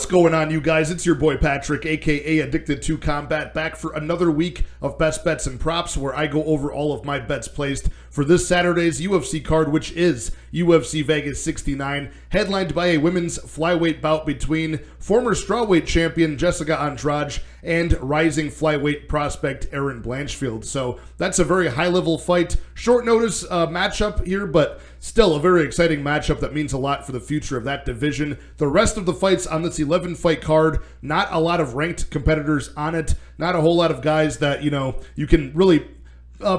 going on, you guys? It's your boy Patrick, aka Addicted to Combat, back for another week of Best Bets and Props, where I go over all of my bets placed for this Saturday's UFC card, which is UFC Vegas 69, headlined by a women's flyweight bout between former strawweight champion Jessica Andrade and rising flyweight prospect Erin Blanchfield. So that's a very high-level fight. Short notice matchup here, but still a very exciting matchup that means a lot for the future of that division. The rest of the fights on this 11-fight card, not a lot of ranked competitors on it, not a whole lot of guys that, you can really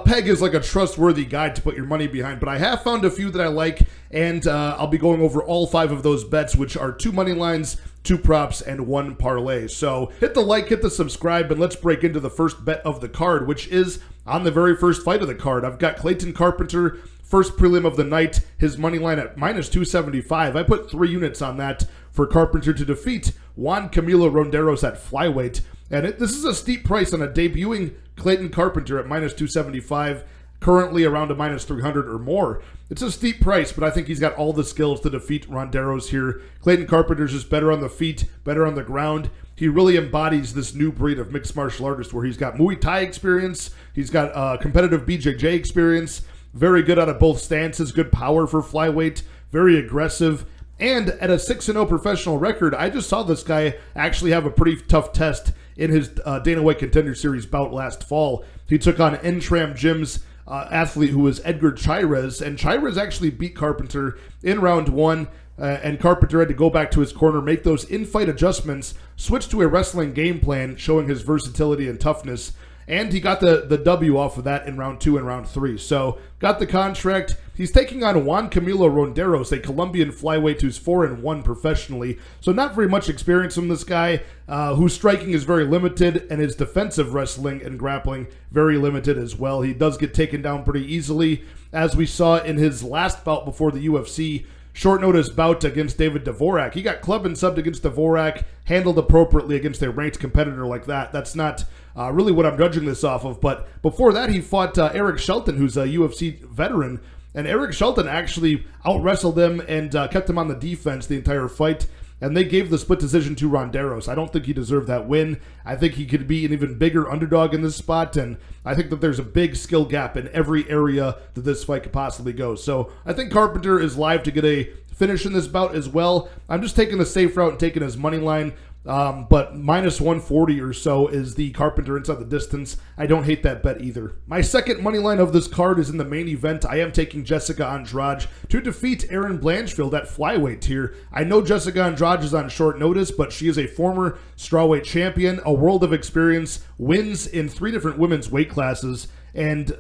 peg as like a trustworthy guide to put your money behind, but I have found a few that I like, and I'll be going over all 5 of those bets, which are 2 money lines, 2 props, and 1 parlay. So hit the like, hit the subscribe, and let's break into the first bet of the card, which is on the very first fight of the card. I've got Clayton Carpenter, first prelim of the night, his money line at minus 275. I put 3 units on that for Carpenter to defeat Juan Camilo Ronderos at flyweight. And this is a steep price on a debuting Clayton Carpenter at minus 275, currently around a minus 300 or more. It's a steep price, but I think he's got all the skills to defeat Ronderos here. Clayton Carpenter's just better on the feet, better on the ground. He really embodies this new breed of mixed martial artist where he's got Muay Thai experience, he's got competitive BJJ experience, very good out of both stances, good power for flyweight, very aggressive. And at a 6-0 professional record, I just saw this guy actually have a pretty tough test in his Dana White Contender Series bout last fall. He took on Entram Gym's athlete who was Edgar Chairez, and Chairez actually beat Carpenter in round 1, and Carpenter had to go back to his corner, make those in-fight adjustments, switch to a wrestling game plan, showing his versatility and toughness. And he got the W off of that in round 2 and round 3. So, got the contract. He's taking on Juan Camilo Ronderos, a Colombian flyweight who's 4-1 professionally. So, not very much experience from this guy, whose striking is very limited, and his defensive wrestling and grappling very limited as well. He does get taken down pretty easily, as we saw in his last bout before the UFC. Short notice bout against David Dvorak. He got clubbed and subbed against Dvorak, handled appropriately against a ranked competitor like that. That's not really what I'm judging this off of. But before that, he fought Eric Shelton, who's a UFC veteran. And Eric Shelton actually out-wrestled him and kept him on the defense the entire fight. And they gave the split decision to Ronderos. I don't think he deserved that win. I think he could be an even bigger underdog in this spot, and I think that there's a big skill gap in every area that this fight could possibly go. So I think Carpenter is live to get a finish in this bout as well. I'm just taking the safe route and taking his money line, but minus 140 or so is the Carpenter inside the distance. I don't hate that bet either. My second money line of this card is in the main event. I am taking Jessica Andrade to defeat Erin Blanchfield at flyweight here. I know Jessica Andrade is on short notice, but she is a former strawweight champion, a world of experience, wins in 3 different women's weight classes, and,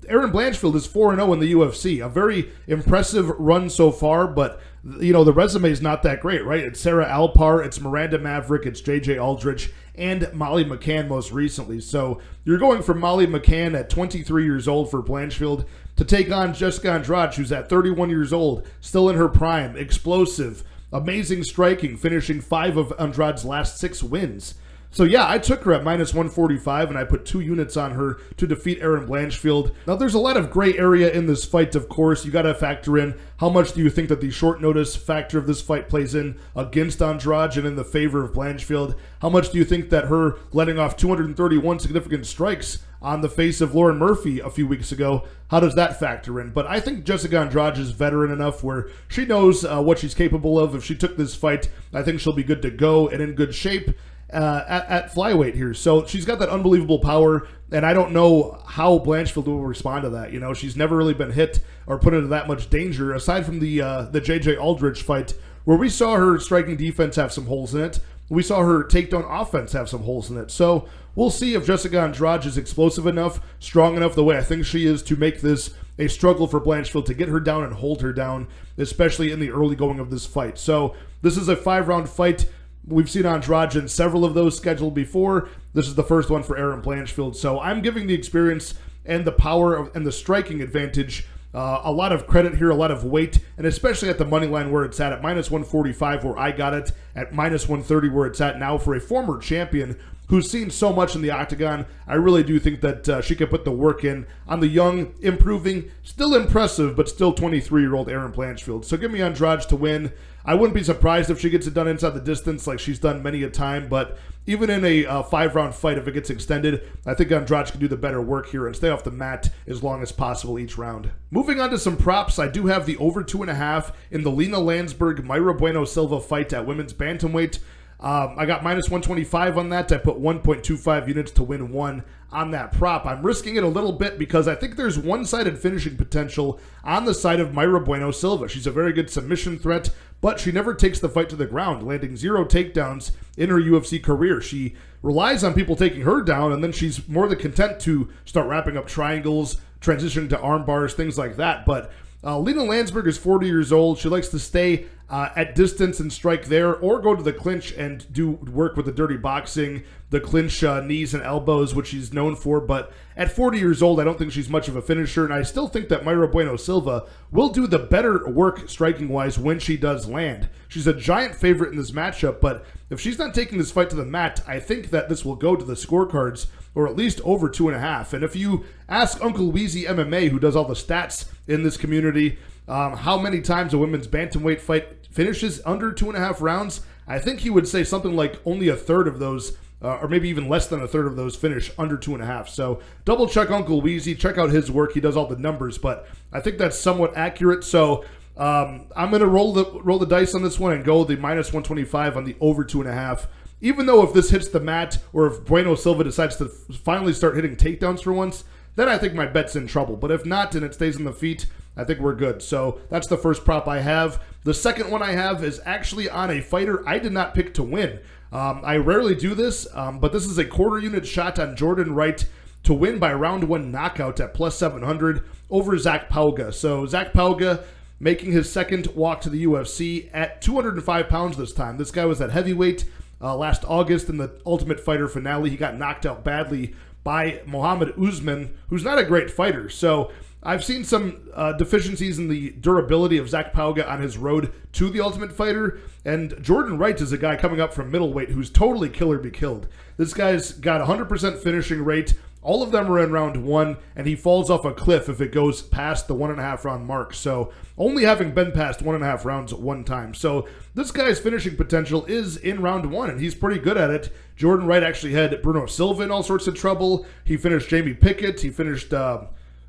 Erin Blanchfield is 4-0 in the UFC. A very impressive run so far, but, the resume is not that great, right? It's Sarah Alpar, it's Miranda Maverick, it's JJ Aldrich, and Molly McCann most recently. So you're going from Molly McCann at 23 years old for Blanchfield to take on Jessica Andrade, who's at 31 years old, still in her prime, explosive, amazing striking, finishing 5 of Andrade's last 6 wins. So yeah, I took her at minus 145, and I put 2 units on her to defeat Erin Blanchfield. Now, there's a lot of gray area in this fight, of course. You got to factor in how much do you think that the short notice factor of this fight plays in against Andrade and in the favor of Blanchfield? How much do you think that her letting off 231 significant strikes on the face of Lauren Murphy a few weeks ago, how does that factor in? But I think Jessica Andrade is veteran enough where she knows what she's capable of. If she took this fight, I think she'll be good to go and in good shape at flyweight here. So she's got that unbelievable power, and I don't know how Blanchfield will respond to that. She's never really been hit or put into that much danger, aside from the JJ Aldrich fight, where we saw her striking defense have some holes in it. We saw her takedown offense have some holes in it. So we'll see if Jessica Andrade is explosive enough, strong enough the way I think she is, to make this a struggle for Blanchfield to get her down and hold her down, especially in the early going of this fight. So this is a 5-round fight. We've seen Andrade in several of those scheduled before. This is the first one for Erin Blanchfield. So I'm giving the experience and the power and the striking advantage a lot of credit here, a lot of weight, and especially at the money line where it's at minus 145, where I got it, at minus 130 where it's at now, for a former champion who's seen so much in the octagon. I really do think that she could put the work in on the young, improving, still impressive, but still 23-year-old Erin Blanchfield. So give me Andrade to win. I wouldn't be surprised if she gets it done inside the distance like she's done many a time, but even in a 5-round fight, if it gets extended, I think Andrade can do the better work here and stay off the mat as long as possible each round. Moving on to some props, I do have the over 2.5 in the Lena Landsberg-Mayra Bueno Silva fight at women's bantamweight. I got minus 125 on that. I put 1.25 units to win 1 on that prop. I'm risking it a little bit because I think there's one-sided finishing potential on the side of Mayra Bueno Silva. She's a very good submission threat, but she never takes the fight to the ground, landing 0 takedowns in her UFC career. She relies on people taking her down, and then she's more than content to start wrapping up triangles, transitioning to arm bars, things like that. But Lena Landsberg is 40 years old. She likes to stay at distance and strike there, or go to the clinch and do work with the dirty boxing, the clinch knees and elbows, which she's known for. But at 40 years old, I don't think she's much of a finisher, and I still think that Mayra Bueno Silva will do the better work striking-wise when she does land. She's a giant favorite in this matchup, but if she's not taking this fight to the mat, I think that this will go to the scorecards, or at least over 2.5. And if you ask Uncle Weezy MMA, who does all the stats in this community, how many times a women's bantamweight fight finishes under 2.5 rounds, I think he would say something like only a third of those, or maybe even less than a third of those finish under 2.5. So double check Uncle Weezy, check out his work. He does all the numbers, but I think that's somewhat accurate. So I'm going to roll the dice on this one and go the minus 125 on the over 2.5. Even though if this hits the mat, or if Bueno Silva decides to finally start hitting takedowns for once, then I think my bet's in trouble. But if not, and it stays on the feet, I think we're good. So that's the first prop I have. The second one I have is actually on a fighter I did not pick to win. I rarely do this, but this is a quarter unit shot on Jordan Wright to win by round 1 knockout at plus 700 over Zach Pauga. So Zach Pauga making his second walk to the UFC at 205 pounds this time. This guy was at heavyweight last August in the Ultimate Fighter finale. He got knocked out badly by Mohammed Usman, who's not a great fighter. So I've seen some deficiencies in the durability of Zach Pauga on his road to the Ultimate Fighter, and Jordan Wright is a guy coming up from middleweight who's totally kill or be killed. This guy's got 100% finishing rate. All of them are in round 1, and he falls off a cliff if it goes past the 1.5 round mark. So only having been past 1.5 rounds at one time. So this guy's finishing potential is in round 1, and he's pretty good at it. Jordan Wright actually had Bruno Silva in all sorts of trouble. He finished Jamie Pickett. He finished...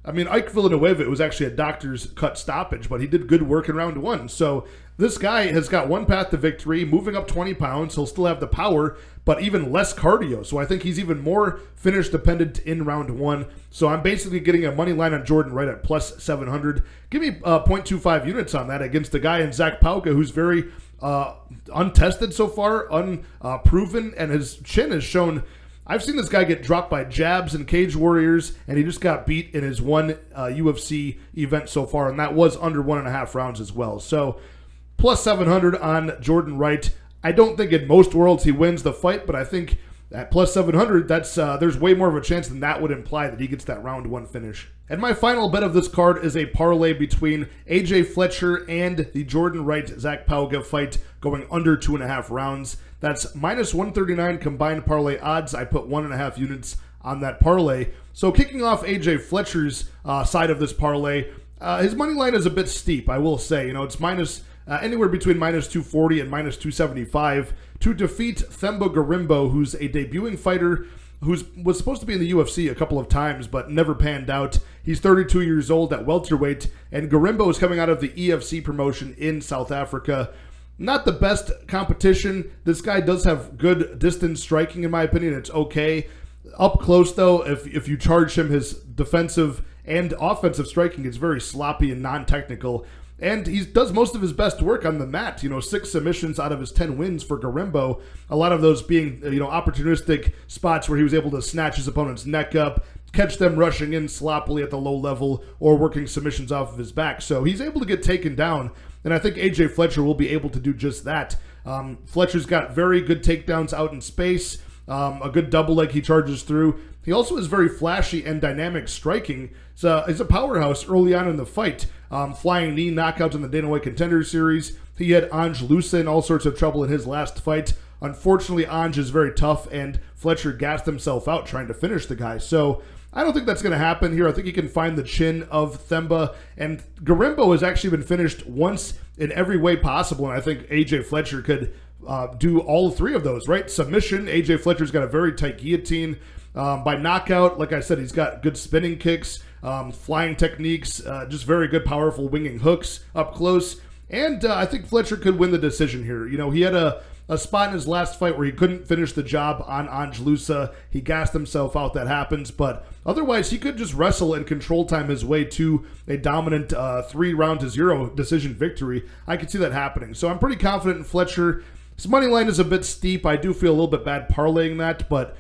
Ike Villanueva, it was actually a doctor's cut stoppage, but he did good work in round 1. So this guy has got one path to victory, moving up 20 pounds. He'll still have the power, but even less cardio. So I think he's even more finish dependent in round 1. So I'm basically getting a money line on Jordan Wright at plus 700. Give me 0.25 units on that against a guy in Zach Pauga who's very untested so far, unproven, and his chin has shown... I've seen this guy get dropped by jabs and Cage Warriors, and he just got beat in his one UFC event so far, and that was under 1.5 rounds as well. So, plus 700 on Jordan Wright. I don't think in most worlds he wins the fight, but I think at plus 700, that's there's way more of a chance than that would imply that he gets that round 1 finish. And my final bet of this card is a parlay between AJ Fletcher and the Jordan Wright-Zach Pauga fight going under 2.5 rounds. That's minus 139 combined parlay odds. I put 1.5 units on that parlay. So kicking off AJ Fletcher's side of this parlay, his money line is a bit steep, I will say. It's minus anywhere between minus 240 and minus 275 to defeat Themba Gorimbo, who's a debuting fighter who was supposed to be in the UFC a couple of times but never panned out. He's 32 years old at welterweight, and Gorimbo is coming out of the EFC promotion in South Africa. Not the best competition. This guy does have good distance striking, in my opinion. It's okay. Up close, though, if you charge him his defensive and offensive striking, it's very sloppy and non-technical. And he does most of his best work on the mat. 6 submissions out of his 10 wins for Gorimbo. A lot of those being, opportunistic spots where he was able to snatch his opponent's neck up, catch them rushing in sloppily at the low level, or working submissions off of his back. So he's able to get taken down, and I think AJ Fletcher will be able to do just that. Fletcher's got very good takedowns out in space, a good double leg he charges through. He also is very flashy and dynamic striking. He's a powerhouse early on in the fight. Flying knee knockouts in the Dana White Contender Series. He had Ange Lusa in all sorts of trouble in his last fight. unfortunately, Anj is very tough, and Fletcher gassed himself out trying to finish the guy. So I don't think that's going to happen here. I think he can find the chin of Themba, and Garimbo has actually been finished once in every way possible, and I think AJ Fletcher could do all three of those, right? Submission, AJ Fletcher's got a very tight guillotine. By knockout, like I said, he's got good spinning kicks, flying techniques, just very good, powerful winging hooks up close. And I think Fletcher could win the decision here. You know, he had a spot in his last fight where he couldn't finish the job on Anjalusa. He gassed himself out. That happens. But otherwise, he could just wrestle and control time his way to a dominant 3-0 decision victory. I could see that happening. So I'm pretty confident in Fletcher. His money line is a bit steep. I do feel a little bit bad parlaying that. But,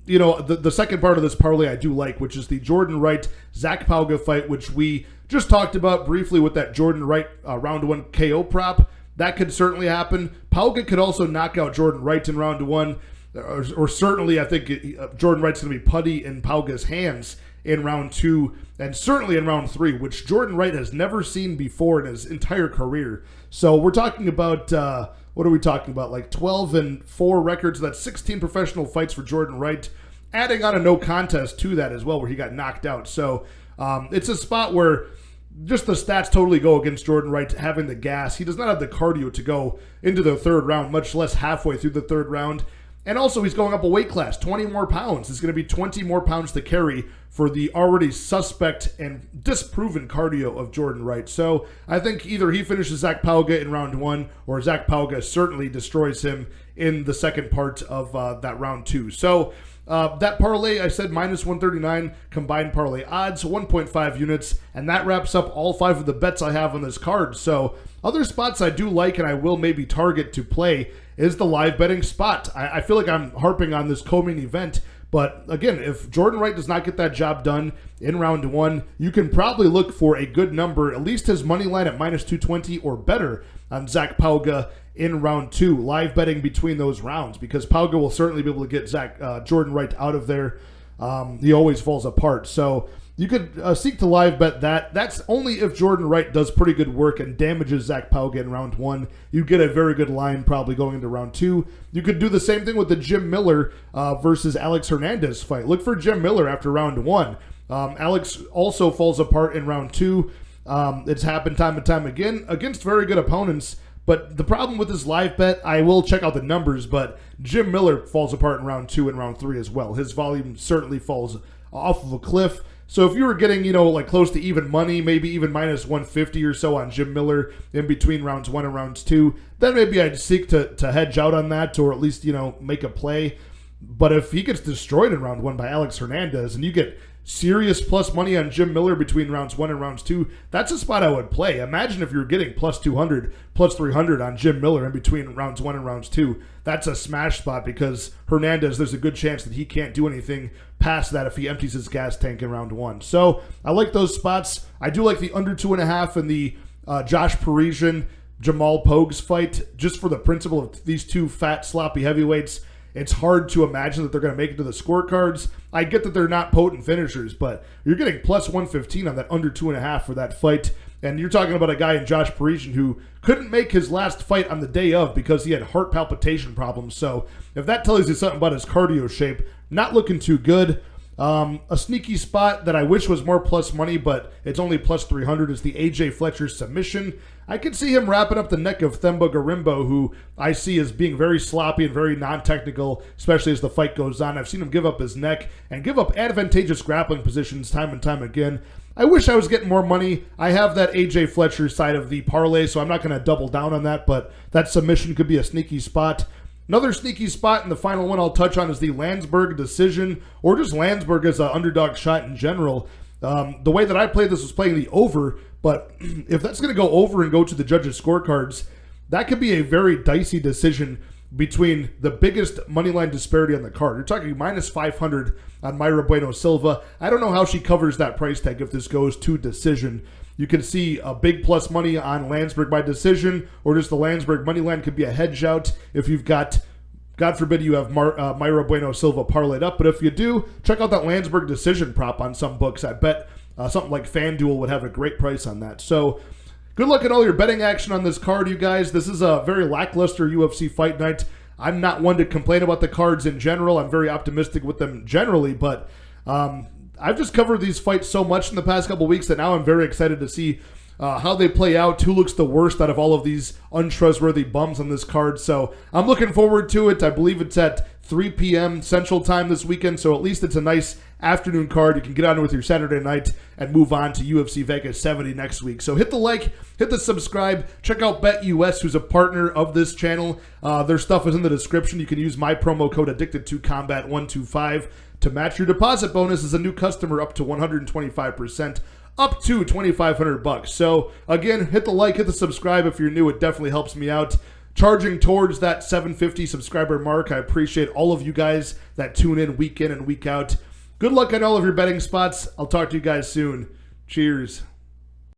you know, the second part of this parlay I do like, which is the Jordan Wright-Zach Pauga fight, which we just talked about briefly with that Jordan Wright round 1 KO prop. That could certainly happen. Pauga could also knock out Jordan Wright in round 1, or certainly I think Jordan Wright's going to be putty in Pauga's hands in round 2, and certainly in round 3, which Jordan Wright has never seen before in his entire career. So we're talking about, what are we talking about, like 12-4 records. That's 16 professional fights for Jordan Wright, adding on a no contest to that as well, where he got knocked out. So it's a spot where just the stats totally go against Jordan Wright having the gas. He does not have the cardio to go into the third round, much less halfway through the third round. And also, he's going up a weight class, 20 more pounds. It's going to be 20 more pounds to carry for the already suspect and disproven cardio of Jordan Wright. So I think either he finishes Zach Pauga in round 1, or Zach Pauga certainly destroys him in the second part of that round 2. So that parlay, I said minus 139 combined parlay odds, 1.5 units, and that wraps up all 5 of the bets I have on this card. So other spots I do like and I will maybe target to play is the live betting spot. I feel like I'm harping on this co-main event, but again, if Jordan Wright does not get that job done in round 1, you can probably look for a good number, at least his money line at minus 220 or better on Zach Pauga in round 2, live betting between those rounds, because Pauga will certainly be able to get Jordan Wright out of there. He always falls apart. So you could seek to live bet that. That's only if Jordan Wright does pretty good work and damages Zach Pauga in round 1. You get a very good line probably going into round 2. You could do the same thing with the Jim Miller versus Alex Hernandez fight. Look for Jim Miller after round 1. Alex also falls apart in round 2. It's happened time and time again against very good opponents. But the problem with this live bet, I will check out the numbers, but Jim Miller falls apart in round 2 and round 3 as well. His volume certainly falls off of a cliff. So if you were getting, like close to even money, maybe even minus 150 or so on Jim Miller in between rounds 1 and rounds 2, then maybe I'd seek to hedge out on that, or at least, make a play. But if he gets destroyed in round 1 by Alex Hernandez and you get serious plus money on Jim Miller between rounds 1 and rounds 2, that's a spot I would play. Imagine if you're getting plus 200, plus 300 on Jim Miller in between rounds 1 and rounds 2. That's a smash spot, because Hernandez, there's a good chance that he can't do anything past that if he empties his gas tank in round 1. So I like those spots. I do like the under 2.5 in the Josh Parisian, Jamal Pogues fight, just for the principle of these two fat, sloppy heavyweights. It's hard to imagine that they're going to make it to the scorecards. I get that they're not potent finishers, but you're getting plus 115 on that under 2.5 for that fight. And you're talking about a guy in Josh Parisian who couldn't make his last fight on the day of because he had heart palpitation problems. So if that tells you something about his cardio shape, not looking too good. A sneaky spot that I wish was more plus money, but it's only plus 300, is the AJ Fletcher submission. I could see him wrapping up the neck of Themba Garimbo, who I see as being very sloppy and very non-technical, especially as the fight goes on. I've seen him give up his neck and give up advantageous grappling positions time and time again. I wish I was getting more money. I have that AJ Fletcher side of the parlay, so I'm not going to double down on that, but that submission could be a sneaky spot. Another sneaky spot, and the final one I'll touch on, is the Landsberg decision, or just Landsberg as an underdog shot in general. The way that I played this was playing the over, but if that's going to go over and go to the judges' scorecards, that could be a very dicey decision between the biggest moneyline disparity on the card. You're talking minus 500 on Mayra Bueno Silva. I don't know how she covers that price tag if this goes to decision. You can see a big plus money on Landsberg by decision, or just the Landsberg money line could be a hedge out if you've got, God forbid, you have Mayra Bueno Silva parlayed up. But if you do, check out that Landsberg decision prop on some books. I bet something like FanDuel would have a great price on that. So good luck in all your betting action on this card, you guys. This is a very lackluster UFC fight night. I'm not one to complain about the cards in general. I'm very optimistic with them generally, but I've just covered these fights so much in the past couple weeks that now I'm very excited to see how they play out, who looks the worst out of all of these untrustworthy bums on this card. So I'm looking forward to it. I believe it's at 3 p.m. Central Time this weekend, so at least it's a nice afternoon card. You can get on with your Saturday night and move on to UFC Vegas 70 next week. So hit the like, hit the subscribe, check out BetUS, who's a partner of this channel. Their stuff is in the description. You can use my promo code AddictedToCombat125 to match your deposit bonus as a new customer up to 125%. Up to $2,500. So again, hit the like, hit the subscribe if you're new. It definitely helps me out. Charging towards that 750 subscriber mark. I appreciate all of you guys that tune in and week out. Good luck on all of your betting spots. I'll talk to you guys soon. Cheers.